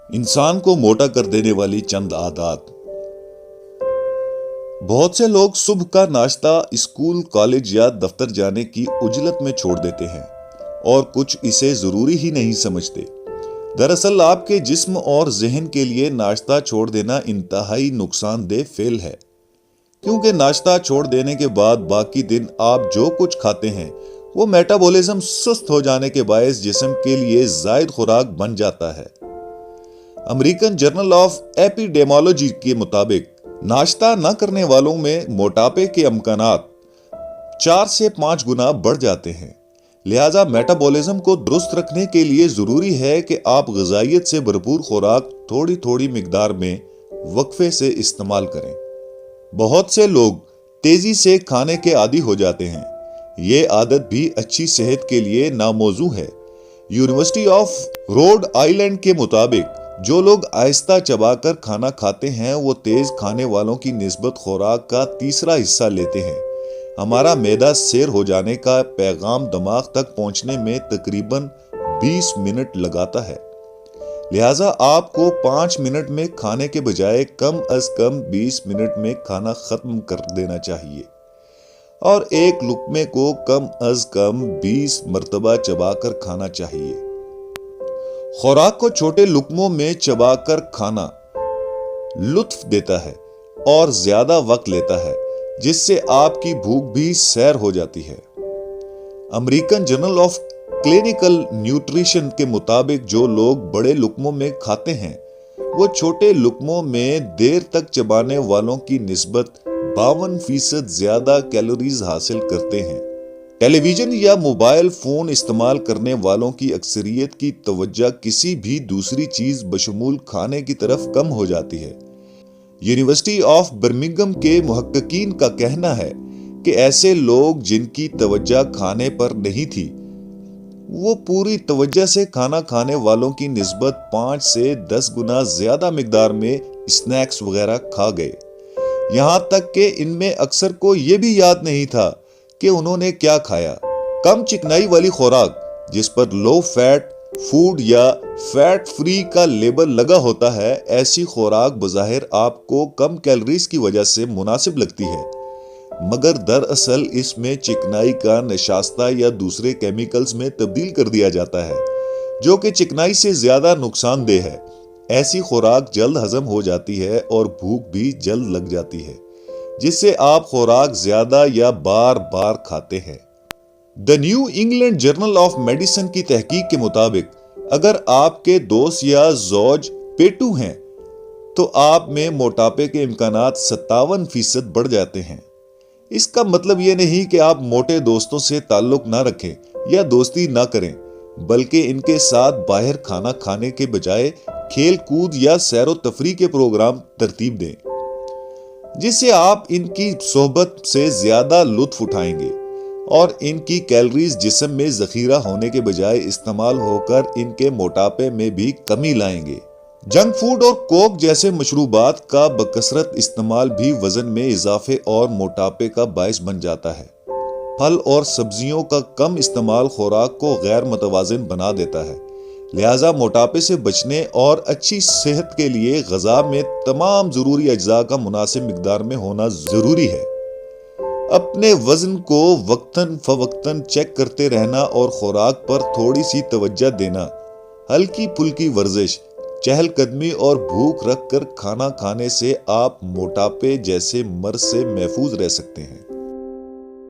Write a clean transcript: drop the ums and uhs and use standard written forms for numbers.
انسان کو موٹا کر دینے والی چند عادات۔ بہت سے لوگ صبح کا ناشتہ اسکول، کالج یا دفتر جانے کی عجلت میں چھوڑ دیتے ہیں اور کچھ اسے ضروری ہی نہیں سمجھتے۔ دراصل آپ کے جسم اور ذہن کے لیے ناشتہ چھوڑ دینا انتہائی نقصان دہ فعل ہے، کیونکہ ناشتہ چھوڑ دینے کے بعد باقی دن آپ جو کچھ کھاتے ہیں وہ میٹابولزم سست ہو جانے کے باعث جسم کے لیے زائد خوراک بن جاتا ہے۔ امریکن جرنل آف ایپیڈیمولوجی کے مطابق ناشتہ نہ کرنے والوں میں موٹاپے کے امکانات 4 سے 5 گنا بڑھ جاتے ہیں۔ لہذا میٹابولزم کو درست رکھنے کے لیے ضروری ہے کہ آپ غذائیت سے بھرپور خوراک تھوڑی تھوڑی مقدار میں وقفے سے استعمال کریں۔ بہت سے لوگ تیزی سے کھانے کے عادی ہو جاتے ہیں۔ یہ عادت بھی اچھی صحت کے لیے ناموزوں ہے۔ یونیورسٹی آف روڈ آئیلینڈ کے مطابق جو لوگ آہستہ چبا کر کھانا کھاتے ہیں وہ تیز کھانے والوں کی نسبت خوراک کا تیسرا حصہ لیتے ہیں۔ ہمارا معدہ سیر ہو جانے کا پیغام دماغ تک پہنچنے میں تقریباً 20 منٹ لگاتا ہے۔ لہٰذا آپ کو 5 منٹ میں کھانے کے بجائے کم از کم 20 منٹ میں کھانا ختم کر دینا چاہیے، اور ایک لقمے کو کم از کم 20 مرتبہ چبا کر کھانا چاہیے۔ خوراک کو چھوٹے لقموں میں چبا کر کھانا لطف دیتا ہے اور زیادہ وقت لیتا ہے، جس سے آپ کی بھوک بھی سیر ہو جاتی ہے۔ American journal of clinical nutrition کے مطابق جو لوگ بڑے لقموں میں کھاتے ہیں وہ چھوٹے لقموں میں دیر تک چبانے والوں کی نسبت 52% زیادہ کیلوریز حاصل کرتے ہیں۔ ٹیلی ویژن یا موبائل فون استعمال کرنے والوں کی اکثریت کی توجہ کسی بھی دوسری چیز بشمول کھانے کی طرف کم ہو جاتی ہے۔ یونیورسٹی آف برمنگھم کے محققین کا کہنا ہے کہ ایسے لوگ جن کی توجہ کھانے پر نہیں تھی وہ پوری توجہ سے کھانا کھانے والوں کی نسبت 5 سے 10 گنا زیادہ مقدار میں اسنیکس وغیرہ کھا گئے۔ یہاں تک کہ ان میں اکثر کو یہ بھی یاد نہیں تھا کہ انہوں نے کیا کھایا۔ کم چکنائی والی خوراک جس پر لو فیٹ فوڈ یا فیٹ فری کا لیبل لگا ہوتا ہے، ایسی خوراک بظاہر آپ کو کم کیلوریز کی وجہ سے مناسب لگتی ہے، مگر دراصل اس میں چکنائی کا نشاستہ یا دوسرے کیمیکلز میں تبدیل کر دیا جاتا ہے جو کہ چکنائی سے زیادہ نقصان دہ ہے۔ ایسی خوراک جلد ہضم ہو جاتی ہے اور بھوک بھی جلد لگ جاتی ہے، جس سے آپ خوراک زیادہ یا بار بار کھاتے ہیں۔ The New England Journal of Medicine کی تحقیق کے مطابق اگر آپ کے دوست یا زوج پیٹو ہیں تو آپ میں موٹاپے کے امکانات 57% بڑھ جاتے ہیں۔ اس کا مطلب یہ نہیں کہ آپ موٹے دوستوں سے تعلق نہ رکھیں یا دوستی نہ کریں، بلکہ ان کے ساتھ باہر کھانا کھانے کے بجائے کھیل کود یا سیر و تفریح کے پروگرام ترتیب دیں، جس سے آپ ان کی صحبت سے زیادہ لطف اٹھائیں گے اور ان کی کیلوریز جسم میں ذخیرہ ہونے کے بجائے استعمال ہو کر ان کے موٹاپے میں بھی کمی لائیں گے۔ جنک فوڈ اور کوک جیسے مشروبات کا بکثرت استعمال بھی وزن میں اضافے اور موٹاپے کا باعث بن جاتا ہے۔ پھل اور سبزیوں کا کم استعمال خوراک کو غیر متوازن بنا دیتا ہے، لہٰذا موٹاپے سے بچنے اور اچھی صحت کے لیے غذا میں تمام ضروری اجزاء کا مناسب مقدار میں ہونا ضروری ہے۔ اپنے وزن کو وقتاً فوقتاً چیک کرتے رہنا اور خوراک پر تھوڑی سی توجہ دینا، ہلکی پھلکی ورزش، چہل قدمی اور بھوک رکھ کر کھانا کھانے سے آپ موٹاپے جیسے مرض سے محفوظ رہ سکتے ہیں۔